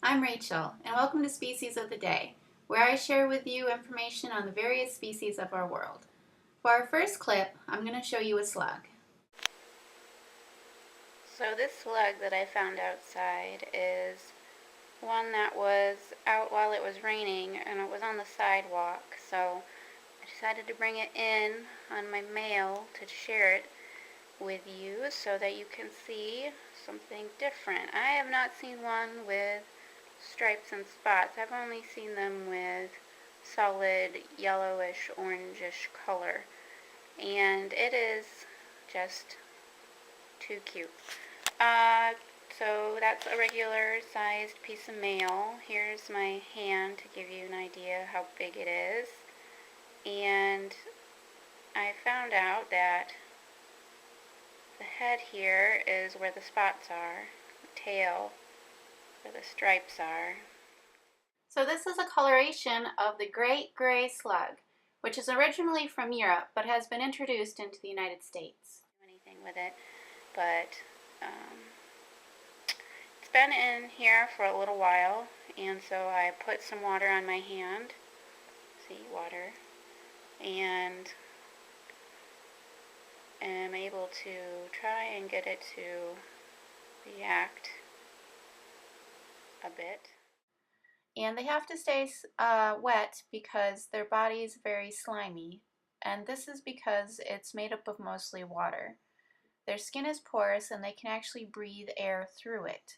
I'm Rachel, and welcome to Species of the Day, where I share with you information on the various species of our world. For our first clip, I'm going to show you a slug. So this slug that I found outside is one that was out while it was raining, and it was on the sidewalk, so I decided to bring it in on my mail to share it with you so that you can see something different. I have not seen one with stripes and spots. I've only seen them with solid yellowish, orangish color, and it is just too cute. So that's a regular sized piece of mail. Here's my hand to give you an idea how big it is. And I found out that the head here is where the spots are, the tail where the stripes are. So this is a coloration of the great gray slug, which is originally from Europe but has been introduced into the United States. Anything with it, but it's been in here for a little while, and so I put some water on my hand. See, water, and am able to try and get it to react a bit. And they have to stay wet because their body is very slimy, and this is because it's made up of mostly water. Their skin is porous and they can actually breathe air through it.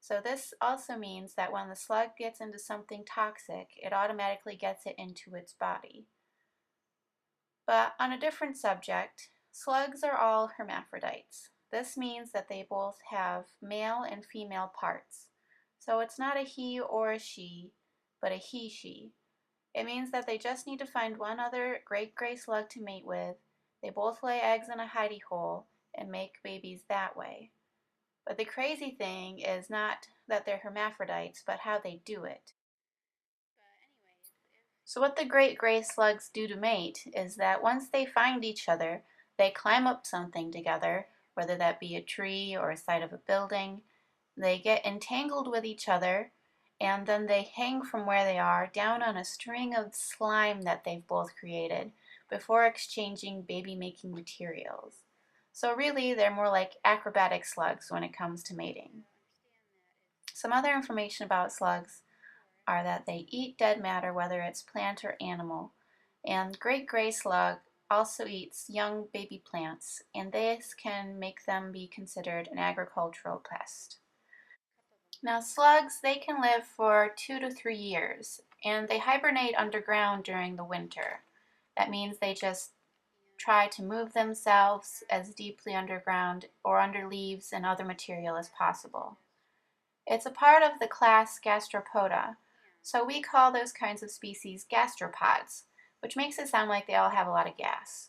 So this also means that when the slug gets into something toxic, it automatically gets it into its body. But on a different subject, slugs are all hermaphrodites. This means that they both have male and female parts. So it's not a he or a she, but a he-she. It means that they just need to find one other great gray slug to mate with. They both lay eggs in a hidey hole and make babies that way. But the crazy thing is not that they're hermaphrodites, but how they do it. So what the great gray slugs do to mate is that once they find each other, they climb up something together, whether that be a tree or a side of a building. They get entangled with each other, and then they hang from where they are down on a string of slime that they've both created before exchanging baby-making materials. So really, they're more like acrobatic slugs when it comes to mating. Some other information about slugs are that they eat dead matter, whether it's plant or animal, and great gray slug also eats young baby plants, and this can make them be considered an agricultural pest. Now slugs, they can live for 2 to 3 years, and they hibernate underground during the winter. That means they just try to move themselves as deeply underground or under leaves and other material as possible. It's a part of the class Gastropoda, so we call those kinds of species gastropods, which makes it sound like they all have a lot of gas.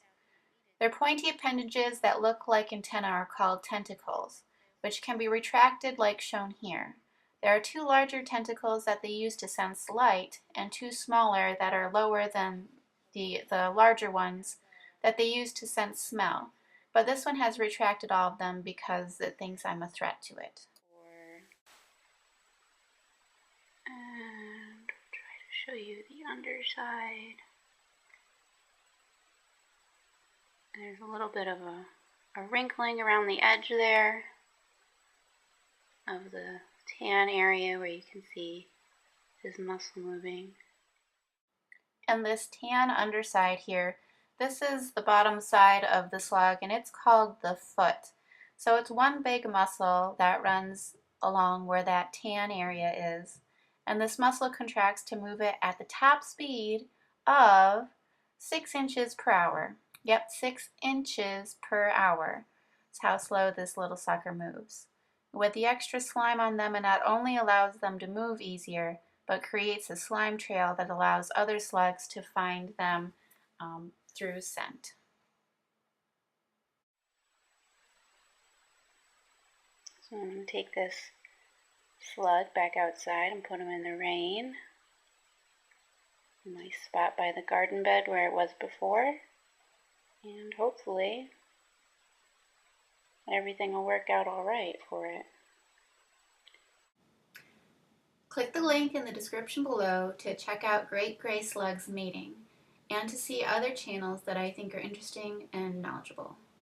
Their pointy appendages that look like antennae are called tentacles, which can be retracted like shown here. There are 2 larger tentacles that they use to sense light, and 2 smaller that are lower than the larger ones that they use to sense smell. But this one has retracted all of them because it thinks I'm a threat to it. And try to show you the underside. There's a little bit of a wrinkling around the edge there of the tan area where you can see his muscle moving. And this tan underside here, this is the bottom side of the slug, and it's called the foot. So it's one big muscle that runs along where that tan area is, and this muscle contracts to move it at the top speed of 6 inches per hour. Yep, 6 inches per hour. That's how slow this little sucker moves. With the extra slime on them, it not only allows them to move easier, but creates a slime trail that allows other slugs to find them through scent. So I'm going to take this slug back outside and put him in the rain. A nice spot by the garden bed where it was before. And hopefully everything will work out all right for it. Click the link in the description below to check out great gray slugs mating and to see other channels that I think are interesting and knowledgeable.